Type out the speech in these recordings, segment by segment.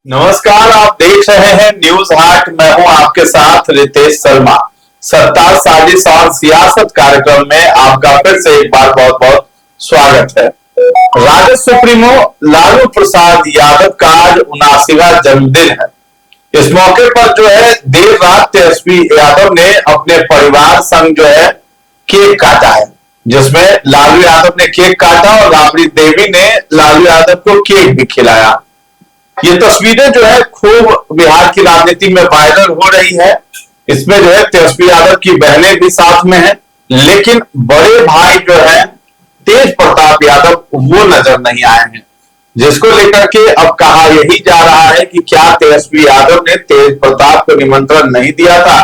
नमस्कार, आप देख रहे हैं न्यूज हाट। मैं हूं आपके साथ रितेश शर्मा। सत्ता साजिश और सियासत कार्यक्रम में आपका फिर से एक बार बहुत बहुत स्वागत है। राजद सुप्रीमो लालू प्रसाद यादव का आज 79वां जन्मदिन है। इस मौके पर जो है देर रात तेजस्वी यादव ने अपने परिवार संग जो है केक काटा है, जिसमें लालू यादव ने केक काटा और राबड़ी देवी ने लालू यादव को केक भी खिलाया। ये तस्वीरें जो है खूब बिहार की राजनीति में वायरल हो रही है। इसमें जो है तेजस्वी यादव की बहनें भी साथ में हैं, लेकिन बड़े भाई जो है तेज प्रताप यादव वो नजर नहीं आए हैं, जिसको लेकर के अब कहा यही जा रहा है कि क्या तेजस्वी यादव ने तेज प्रताप को निमंत्रण नहीं दिया था,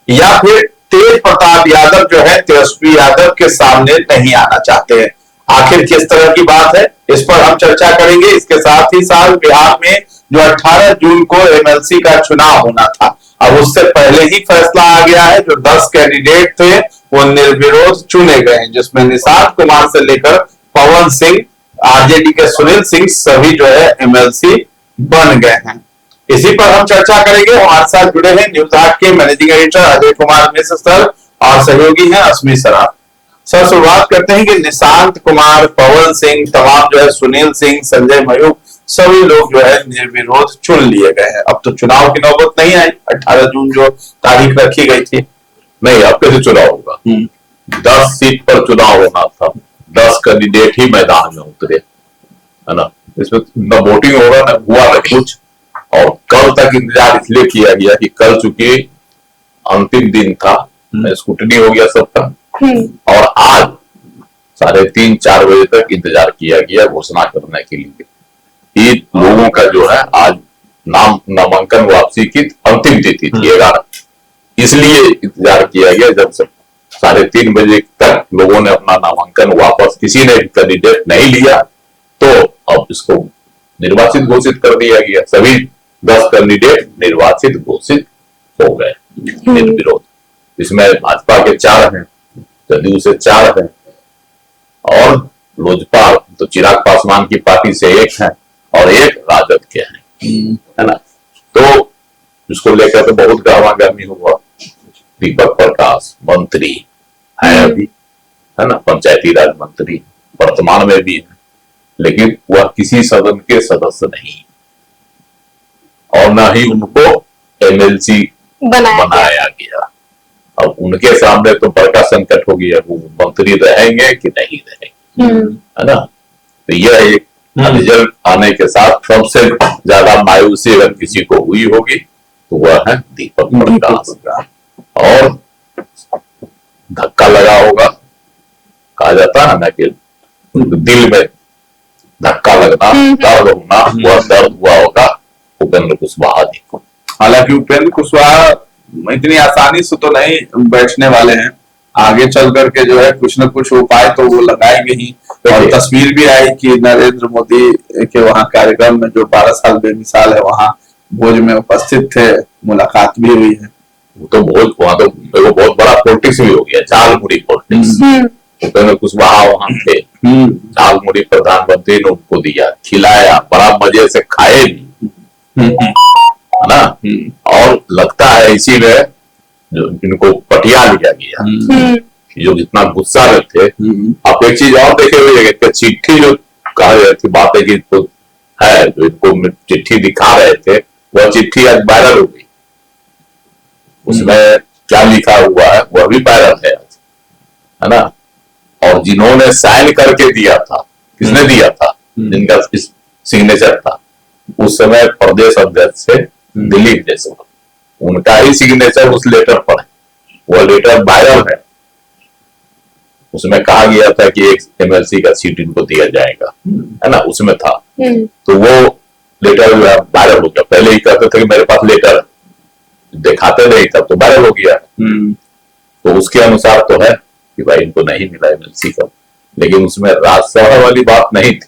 या फिर तेज प्रताप यादव जो है तेजस्वी यादव के सामने नहीं आना चाहते हैं। आखिर किस तरह की बात है, इस पर हम चर्चा करेंगे। इसके साथ ही साथ बिहार में जो 18 जून को एमएलसी का चुनाव होना था, अब उससे पहले ही फैसला आ गया है। जो 10 कैंडिडेट थे वो निर्विरोध चुने गए हैं, जिसमें निषाद कुमार से लेकर पवन सिंह, आरजेडी के सुनील सिंह सभी जो है एमएलसी बन गए हैं। इसी पर हम चर्चा करेंगे। हमारे साथ जुड़े हैं न्यूज आठ के managing editor Ajay Kumar Mishra sir और सहयोगी हैं अस्मी सराफ। सर, शुरुआत करते हैं कि निशांत कुमार, पवन सिंह, तमाम जो है सुनील सिंह, संजय मयूख, सभी लोग जो है निर्विरोध चुन लिए गए हैं। अब तो चुनाव की नौबत नहीं आई। 18 जून जो तारीख रखी गई थी, नहीं, अब कैसे चुनाव होगा? 10 सीट पर चुनाव होना था, 10 कैंडिडेट ही मैदान में उतरे, है ना। इसमें न वोटिंग होगा न हुआ न कुछ। और कल तक इंतजार इसलिए किया गया कि कल चूंकि अंतिम दिन था, स्क्रूटनी हो गया सबका, और आज 3:30-4 बजे तक इंतजार किया गया घोषणा करने के लिए कि लोगों का जो है आज नामांकन वापसी की अंतिम तिथि थी 11। इसलिए इंतजार किया गया। जब से 3:30 बजे तक लोगों ने अपना नामांकन वापस, किसी ने कैंडिडेट नहीं लिया, तो अब इसको निर्वाचित घोषित कर दिया गया। सभी 10 कैंडिडेट निर्वाचित घोषित हो गए निर्विरोध। इसमें भाजपा के 4 हैं, जदयू से 4 हैं, और लोजपा तो चिराग पासवान की पार्टी से 1 है और 1 राजद के हैं, है ना। तो इसको लेकर तो बहुत गहमा-गहमी हुआ। दीपक प्रकाश मंत्री है अभी, है ना, पंचायती राज मंत्री वर्तमान में भी है, लेकिन वह किसी सदन के सदस्य नहीं, और न ही उनको एमएलसी बनाया गया। अब उनके सामने तो बड़का संकट हो गया, वो मंत्री रहेंगे कि नहीं रहेंगे, है ना। तो यह एक रिजल्ट आने के साथ सबसे ज्यादा मायूसी अगर किसी को हुई होगी तो वह है दीपक प्रकाश का। और धक्का लगा होगा, कहा जाता है ना कि दिल में धक्का लगना, दर्द होना, वह दर्द हुआ होगा उपेंद्र कुशवाहा जी को। हालांकि उपेंद्र कुशवाहा इतनी आसानी से तो नहीं बैठने वाले हैं। आगे चल करके जो है कुछ न कुछ उपाय तो वो लगाएंगे ही। और तस्वीर भी आई कि नरेंद्र मोदी के वहां कार्यक्रम में जो 12 साल बेमिसाल है वहां भोज में उपस्थित थे, मुलाकात भी हुई है। वो तो वहां तो बहुत बड़ा पॉलिटिक्स भी हो गया, झालमुड़ी पॉलिटिक्स। उपेंद्र कुशवाहा वहां थे, झालमुड़ी प्रधानमंत्री ने उनको दिया, खिलाया, बड़ा मजे से खाए भी, है ना। और लगता है इसी में जो इनको पटिया लिया गया, जो जितना गुस्सा में थे। आप एक चीज और देखे हुए, चिट्ठी जो कहा रहे थे, बातें की तो है, जो इनको चिट्ठी दिखा रहे थे, वह चिट्ठी आज वायरल हो गई। उसमें क्या लिखा हुआ है वह भी वायरल है आज, है ना। और जिन्होंने साइन करके दिया था, किसने दिया था, जिनका सिग्नेचर था उस समय प्रदेश अध्यक्ष से दिलीप जायसवाल, उनका ही सिग्नेचर उस लेटर पर है। वह लेटर वायरल है। उसमें कहा गया था कि एक एमएलसी का सीट इनको दिया जाएगा, है ना, उसमें था। तो वो लेटर वायरल हो गया। पहले ही कहते थे कि मेरे पास लेटर, दिखाते नहीं, तब तो वायरल हो गया। तो उसके अनुसार तो है कि भाई इनको नहीं मिला एमएलसी का, लेकिन उसमें राज्यसभा वाली बात नहीं थी।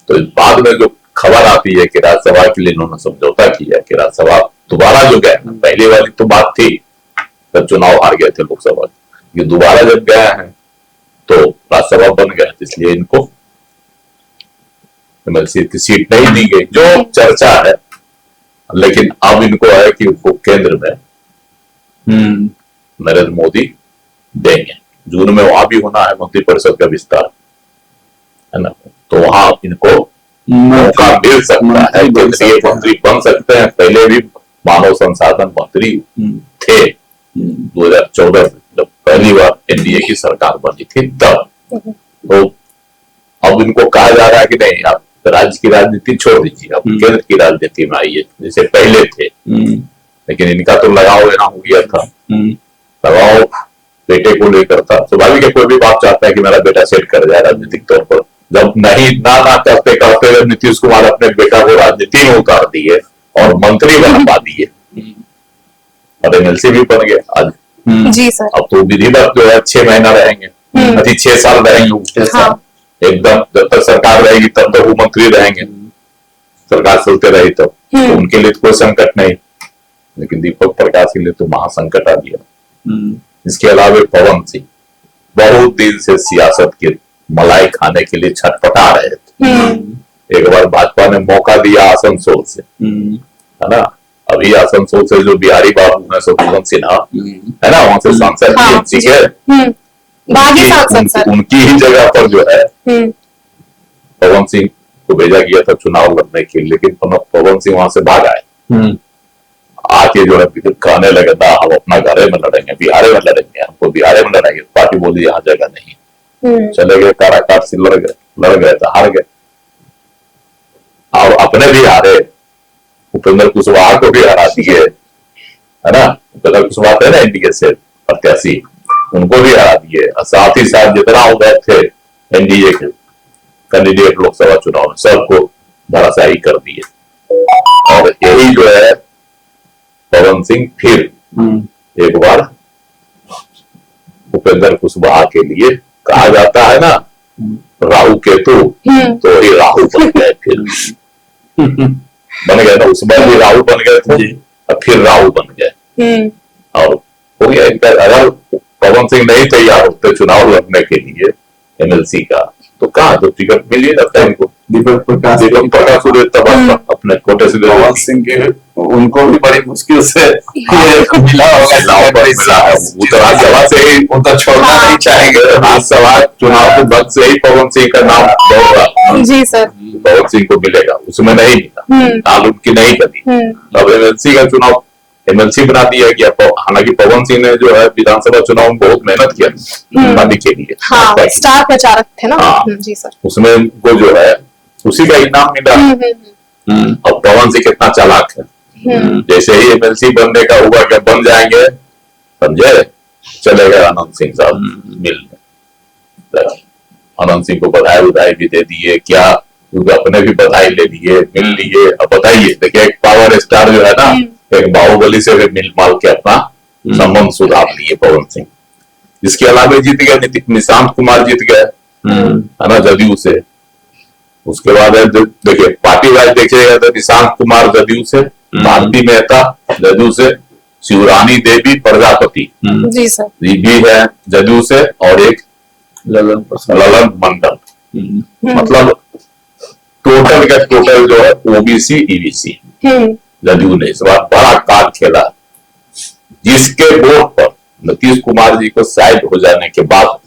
तो बाद में जो खबर आती है कि राज्यसभा के लिए इन्होंने समझौता किया कि राज्यसभा दोबारा जो गए, पहले वाली तो बात थी जब चुनाव हार गए थे लोकसभा, ये दोबारा जब गए हैं तो राज्यसभा बन गया, इसलिए इनको एमएलसी की सीट नहीं दी गई। जो चर्चा है लेकिन अब इनको है कि उनको केंद्र में नरेंद्र मोदी देंगे। जून में वहां भी होना है मंत्रिपरिषद का विस्तार, है ना, तो वहां इनको मौका मिल सकता है, केंद्रीय मंत्री बन सकते हैं। पहले भी मानव संसाधन मंत्री थे 2014 में, जब पहली बार एनडीए की सरकार बनी थी तब। तो अब इनको कहा जा रहा है कि नहीं, आप राज्य की राजनीति छोड़ दीजिए, अब केंद्र की राजनीति में आइए, जैसे पहले थे। लेकिन इनका तो लगाव यहाँ हो गया था, लगाव बेटे को लेकर था। स्वाभाविक है, कोई भी बाप चाहता है कि मेरा बेटा सेट कर जाए राजनीतिक तौर पर। जब नहीं ना करते करते जब नीतीश कुमार अपने बेटा को राजनीति में उतार दिए और मंत्री बना दिए, और एमएलसी भी बन गए आज। जी सर। अब तो विधिवत जो है 6 महीना रहेंगे, अति 6 साल रहेंगे। हाँ। एकदम जब तक सरकार रहेगी तब तक वो मंत्री रहेंगे, सरकार चलते रही तो उनके लिए तो कोई संकट नहीं। लेकिन दीपक प्रकाश के लिए तो महासंकट आ गया। इसके अलावा पवन सिंह बहुत दिन से सियासत की मलाई खाने के लिए छटपटा रहे थे। एक बार भाजपा ने मौका दिया आसनसोल से, है ना, अभी आसनसोल से जो बिहारी बाबू है शत्रुघ्न सिन्हा, है ना, वहां से सांसद टीएमसी के उनकी ही जगह पर जो है पवन सिंह को भेजा गया था चुनाव लड़ने के लिए। लेकिन पवन सिंह वहां से भाग आए, आके जो है कहने लगे था हम अपना घरे में लड़ेंगे, बिहारे में लड़ेंगे, हमको बिहारे में लड़ेंगे। पार्टी बोली यहाँ जगह नहीं। चले गए, काराकाट से लड़ गए तो हार गए। और अपने भी हारे, उपेंद्र कुशवाहा को भी हरा दिए, है ना। उपेंद्र कुशवाहा थे ना एनडीए से प्रत्याशी, उनको भी हरा दिए। और साथ ही साथ जितना उम्मीदवार थे एनडीए के कैंडिडेट लोकसभा चुनाव में, सबको धराशायी कर दिए। और यही जो है पवन सिंह फिर एक बार उपेंद्र कुशवाहा के लिए कहा जाता है ना राहु केतु, तो ही राहु बन गए। फिर बन गए ना, उस बार भी राहु बन गए थे और फिर राहु बन गए। और हो गया इनका। अगर पवन सिंह नहीं तैयार होते चुनाव लड़ने के लिए एमएलसी का, तो कहा तो टिकट मिल ही जाता है इनको। दीपक प्रकाश अपने कोटे से पवन सिंह के उनको भी बड़ी मुश्किल से मिला होगा। राज्यसभा से ही वो तो छोड़ना नहीं चाहेंगे। राज्यसभा चुनाव के वक्त से ही पवन सिंह का नाम दौड़ रहा। जी सर। पवन सिंह को मिलेगा, उसमें नहीं मिला, नाम उनकी नहीं बनी। अब एमएलसी का चुनाव एमएलसी बना दिया गया। हालांकि पवन सिंह ने जो है विधानसभा चुनाव में बहुत मेहनत किया शादी के लिए। हाँ, स्टार प्रचारक थे ना। हाँ, जी सर। उसमें वो जो है उसी का इनाम मिला। अब पवन सिंह कितना चालाक है, जैसे ही एमएलसी बनने का हुआ क्या बन जाएंगे, समझे, चले गए आनंद सिंह साहब मिलने। आनंद सिंह को बधाई भी दे दिए, क्या अपने भी बधाई ले लिए, मिल लिए। अब बताइए, देखिए एक पावर स्टार जो है ना, एक बाहुबली से भी मिल माल के अपना संबंध सुधार लिए पवन सिंह। इसके अलावा जीत गए निशांत कुमार, जीत गए, है ना, जदयू से। उसके बाद देखिए पार्टी वाइज देखिएगा तो निशांत कुमार जदयू से, भारती मेहता जदयू से, शिवरानी देवी प्रजापति जी सर भी है जदयू से, और एक ललन मंडल। मतलब टोटल का टोटल जो है ओबीसी ईबीसी जदयू ने इस बार बड़ा कार्ड खेला, जिसके वोट पर नीतीश कुमार जी को साइड हो जाने के बाद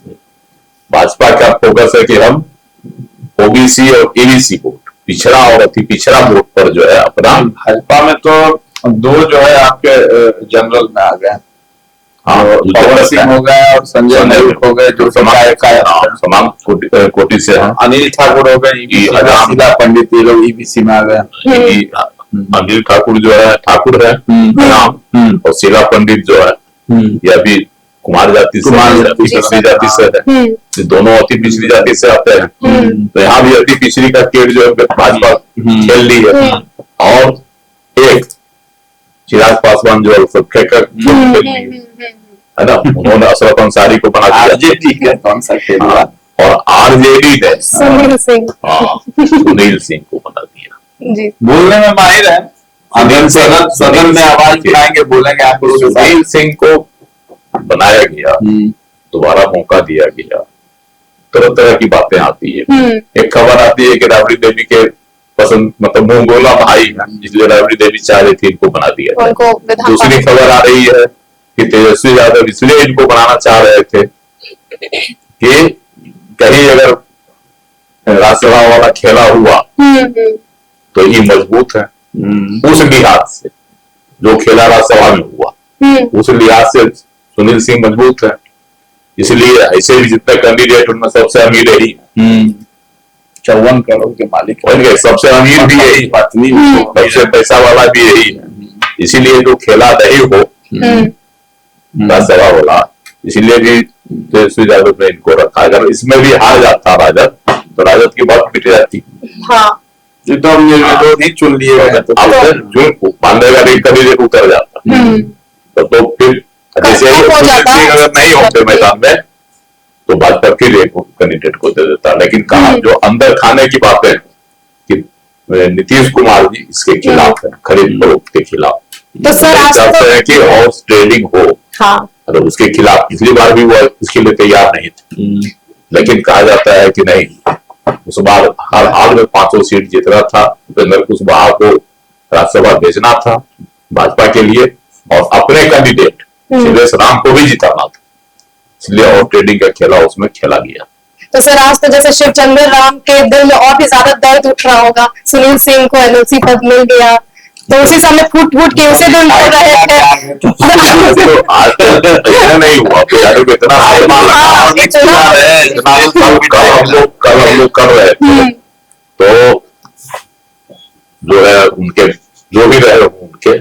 भाजपा का फोकस है कि हम ओबीसी और एबीसी वोट, पिछड़ा और अति पिछड़ा वोट पर जो है अपना। भाजपा में तो दो जो है आपके जनरल में आ गए। हाँ, पवन सिंह हो गए और संजय नेहरू हो गए, जो समान कोटि से हैं। अनिल ठाकुर हो गए, शीला पंडित, ये लोग ईबीसी में आ गए। अनिल ठाकुर जो है ठाकुर है नाम, और शीला पंडित जो है ये अभी कुमार जाति से, पिछड़ी जाति से है। दोनों अति पिछड़ी जाति से आते हैं। तो यहाँ भी अति पिछड़ी का केट जो है भाजपा खेल ली है। और एक चिराग पासवान जो है ना, उन्होंने अशरफ अंसारी को बना दिया आरजेडी का कौन सा खेल, और आरजेडी ने सुनील सिंह को बना दिया। जी, बोलने में माहिर है, सदन में आवाज उठाएंगे, बोलेंगे। आप सुनील सिंह को बनाया गया, दोबारा मौका दिया गया, तरह तरह की बातें आती है। एक खबर आती है कि राबड़ी देवी के पसंद, मतलब मुंह बोला भाई है, इसलिए राबड़ी देवी चाह रही थी इनको बना दिया जाए। उनको विधान दूसरी खबर आ रही है कि तेजस्वी यादव इसलिए इनको बनाना चाह रहे थे कि कहीं अगर राज्यसभा वाला खेला हुआ तो ये मजबूत है उस लिहाज से, जो खेला राज्यसभा में हुआ उस लिहाज से सुनील सिंह मजबूत है, इसलिए ऐसे भी जितने कैंडिडेट उनमें सबसे अमीर यही 54 करोड़ के मालिक है, सबसे अमीर भी यही, पत्नी सबसे पैसा वाला भी यही है, इसीलिए जो खेला नहीं हो राज्यसभा वाला, इसीलिए भी तेजस्वी यादव ने इनको रखा। अगर इसमें भी हार जाता राजद तो राजद की बात मिट जाती। हाँ ये तो हम निर्विरोध ही चुन लिए गए, तो जो मानदेगा एक कैंडिडेट उतर जाता तो फिर जैसे ही अगर नहीं होते मैदान में तो भाजपा फिर एक कैंडिडेट को दे देता। लेकिन कहा जो अंदर खाने की बात है कि नीतीश कुमार जी इसके खिलाफ है, खरीद फरोख्त के खिलाफ, तो सर आज चाहते हैं कि हाउस ट्रेडिंग हो। हाँ तो उसके खिलाफ पिछली बार भी वो इसके लिए तैयार नहीं थे, लेकिन कहा जाता है कि नहीं, उस बार हर हाल में 5 सीट जीतना था, उपेंद्र कुशवाहा को राज्यसभा भेजना था भाजपा के लिए और अपने कैंडिडेट सुरेश राम को भी जिताना था, इसलिए और ट्रेडिंग का खेला उसमें खेला गया। तो सर आज तो जैसे शिवचंद्र राम के दिल में और भी ज्यादा दर्द उठ रहा होगा, सुनील सिंह को एलओसी पद मिल गया तो उसी समय फूट फूट के उसे ढूंढ रहे थे। तो आज तक ऐसा नहीं हुआ, बिहार को इतना कल हम लोग कर रहे थे, तो जो है उनके जो भी रहे उनके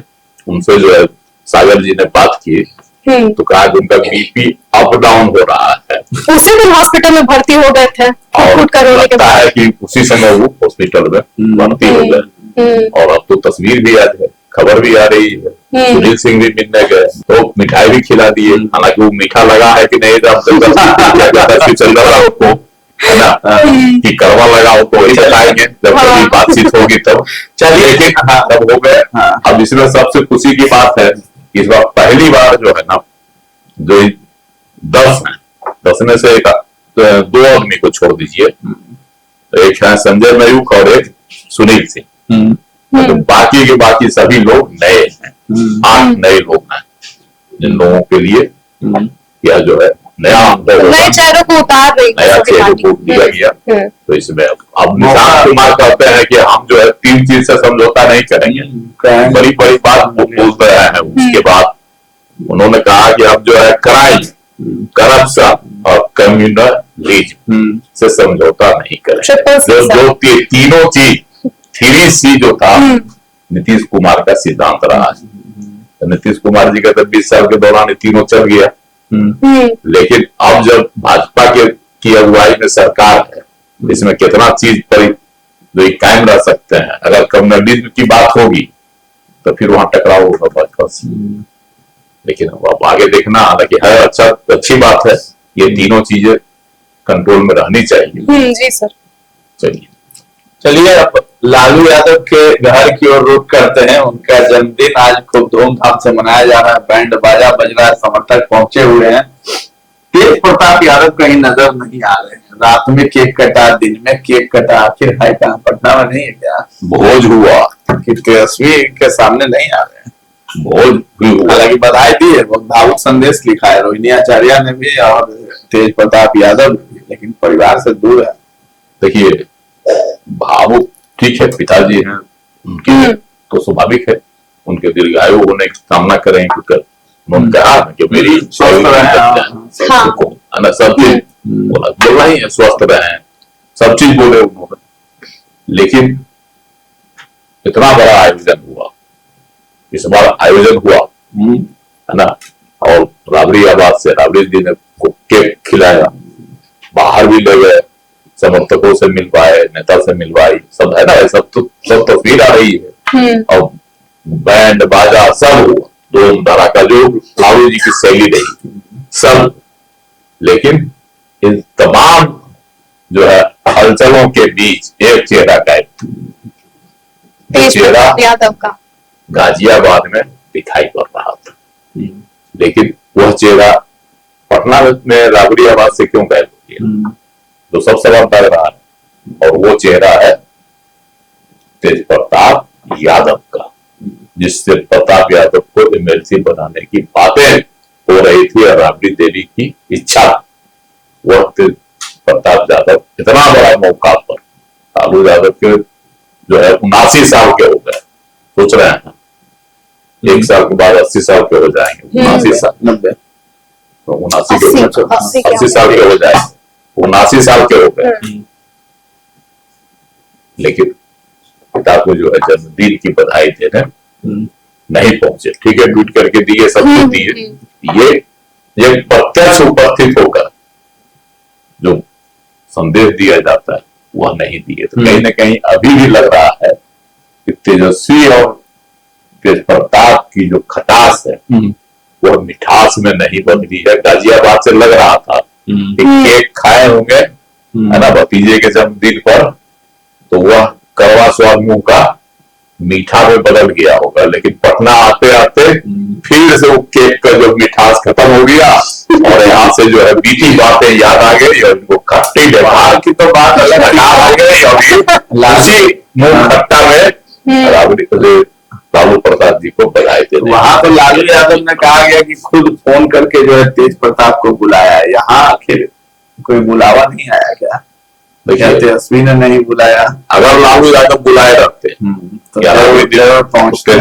उनसे जो है सागर जी ने बात की तो कहा कि उनका बीपी अप डाउन हो रहा है, उसी दिन हॉस्पिटल में भर्ती हो गए थे और लगता है कि उसी समय वो हॉस्पिटल में भर्ती हो गए। और अब तो तस्वीर भी आ है, खबर भी आ रही है, सुनील सिंह भी मिलने गए तो मिठाई भी खिला दिए, हालांकि वो मीठा लगा है कि नहीं चंद्र राम को, है ना, कि करवा लगाओ तो वही बताएंगे जब कभी बातचीत होगी तब। चलिए लेकिन तब हो गए। अब इसमें सबसे खुशी की बात है इस बार पहली बार जो है ना, जो 10 में से 2 आदमी को छोड़ दीजिए, एक है संजय मयूख और एक सुनील सिंह, तो बाकी के बाकी सभी लोग नए हैं, 8 नए लोग हैं जिन लोगों के लिए यह जो है नए चेहरों को उतार रही नया चेहरों को दिया गया। तो इसमें अब निशांत कुमार कहते हैं कि हम जो है 3 चीज से समझौता नहीं करेंगे, बड़ी बड़ी बात वो बोल रहे हैं। उसके बाद उन्होंने कहा कि हम जो है क्राइम, करप्शन और कम्युनलिज्म से समझौता नहीं करेंगे। जो तीनों चीज 3C जो था नीतीश कुमार का सिद्धांत रहा है, तो नीतीश कुमार जी का तब 20 साल के दौरान तीनों चल गया। लेकिन अब जब भाजपा की अगुवाई में सरकार है, इसमें कितना चीज पर जो कायम रह सकते हैं। अगर कम्युनलिज्म की बात होगी तो फिर वहां टकराव होगा भाजपा से। लेकिन अब आगे देखना, हालांकि है अच्छी बात है, ये तीनों चीजें कंट्रोल में रहनी चाहिए। जी सर। चलिए अब लालू यादव के घर की ओर रुख करते हैं। उनका जन्मदिन आज खूब धूमधाम से मनाया जा रहा है, बैंड बाजा बज रहा है, समर्थक पहुंचे हुए हैं। तेज प्रताप यादव कहीं नजर नहीं आ रहे हैं, रात में केक कटा, दिन में केक कटा, आखिर है कहाँ? पटना में नहीं है क्या? भोज हुआ कि तेजस्वी के सामने नहीं आ रहे हैं? भोज भी हुआ, हालांकि बधाई दी है, बहुत भावुक संदेश लिखा है रोहिणी आचार्य ने भी और तेज प्रताप यादव भी, लेकिन परिवार से दूर है। देखिए भावुक ठीक है, पिताजी हैं उनकी तो स्वाभाविक है, उनके दीर्घायु होने की कामना करें। उन्होंने कहा कि मेरी स्वस्थ रहे, सब चीज बोल रही है, स्वस्थ रहे, सब चीज बोले उन्होंने। लेकिन इतना बड़ा आयोजन हुआ, इस बार आयोजन हुआ है ना, और राबड़ी आवाज से राबड़ी जी ने केक खिलाया, बाहर भी ले गए, समर्थकों से मिलवाए, नेता से मिलवाई, सब है ना, सब तस्वीर आ रही है। और बैंड बाजा सब हुआ, धूम धड़ाका, जो लालू जी की शैली रही सब। लेकिन इन तमाम जो है हलचलों के बीच एक चेहरा गायब, चेहरा यादव का गाजियाबाद में दिखाई पड़ रहा था। लेकिन वह चेहरा पटना में राबड़ी आवाज से क्यों गायब हो गया, जो सब सवाल लग रहा है। और वो चेहरा है तेज प्रताप यादव का, जिससे प्रताप यादव को एमएलसी बनाने की बातें हो रही थी और राबड़ी देवी की इच्छा, वह तेज प्रताप यादव इतना बड़ा मौका पर, लालू यादव के जो है 79 साल के हो गए, सोच रहे हैं 1 साल के बाद 80 साल के हो जाएंगे, 79 साल 90 80 साल के हो जाएंगे, 79 साल के हो गए। लेकिन पिता को जो है जन्मदिन की बधाई देने नहीं पहुंचे। ठीक है, ट्वीट करके दिए, सब कुछ दिए, ये प्रत्यक्ष उपस्थित होकर जो संदेश दिया जाता है वह नहीं दिए। तो कहीं ना कहीं अभी भी लग रहा है कि तेजस्वी और तेज प्रताप की जो खटास है वह मिठास में नहीं बन रही है। गाजियाबाद से लग रहा था कि केक खाए होंगे, है ना, भतीजे के जन्मदिन पर, तो वह कड़वा स्वाद मुंह का मीठा में बदल गया होगा। लेकिन पटना आते आते फिर से वो केक का जो मिठास खत्म हो गया और यहाँ से जो है मीठी बातें याद आ गई और उनको खट्टी व्यवहार की तो बात अलग आ गई। अभी लासी मुंह खट्टा में लालू प्रसाद जी को बधाई दे। वहां तो लालू यादव ने कहा गया कि खुद फोन करके जो है तेज प्रताप को बुलाया है, यहाँ आखिर कोई बुलावा नहीं आया क्या? तेजस्वी ने नहीं बुलाया। अगर लालू यादव बुलाए रखते तो पहुंचते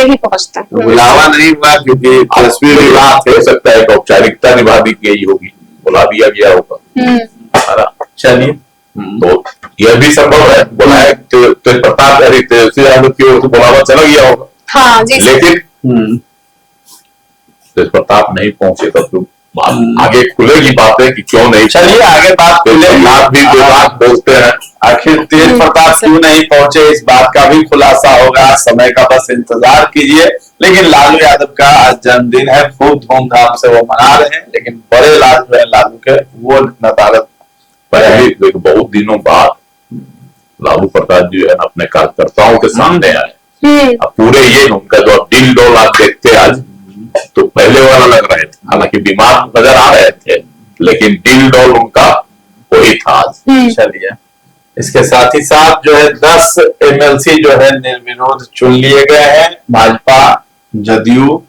ही पहुंचते, बुलावा नहीं हुआ क्योंकि तेजस्वी विवाद हो सकता है, औपचारिकता निभा दी गई होगी, बुला दिया गया होगा। चलिए, तो यह भी संभव है, बुलाए तेज प्रताप तेजस्वी यादव की ओर से बुलावा चला गया होगा। हाँ जी, लेकिन तेज प्रताप नहीं पहुंचे, तब तो आगे खुलेगी बातें कि क्यों नहीं। चलिए आगे बात भी विवाद बोलते हैं, आखिर तेज प्रताप क्यों नहीं पहुंचे, इस बात का भी खुलासा होगा, समय का बस इंतजार कीजिए। लेकिन लालू यादव का आज जन्मदिन है, खूब धूमधाम से वो मना रहे हैं, लेकिन बड़े लालू है लालू के, वो नदारत पहले बहुत दिनों बाद लालू प्रसाद जी अपने कार्यकर्ताओं के सामने आए। अब पूरे ये उनका जो दिल डोल आप देखते आज, तो पहले वाला लग रहे थे, हालांकि बीमार नजर आ रहे थे, लेकिन दिल डोल उनका वही था आज। चलिए, इसके साथ ही साथ जो है 10 एमएलसी जो है निर्विरोध चुन लिए गए हैं। भाजपा, जदयू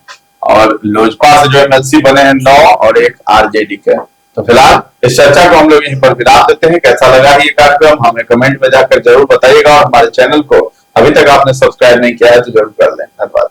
और लोजपा से जो एमएलसी बने हैं 9 और 1 आरजेडी के। तो फिलहाल इस चर्चा को हम लोग यहीं पर विराम देते हैं। कैसा लगा ये कार्यक्रम हमें कमेंट में जाकर जरूर बताइएगा और हमारे चैनल को अभी तक आपने सब्सक्राइब नहीं किया है तो जरूर कर लें। धन्यवाद।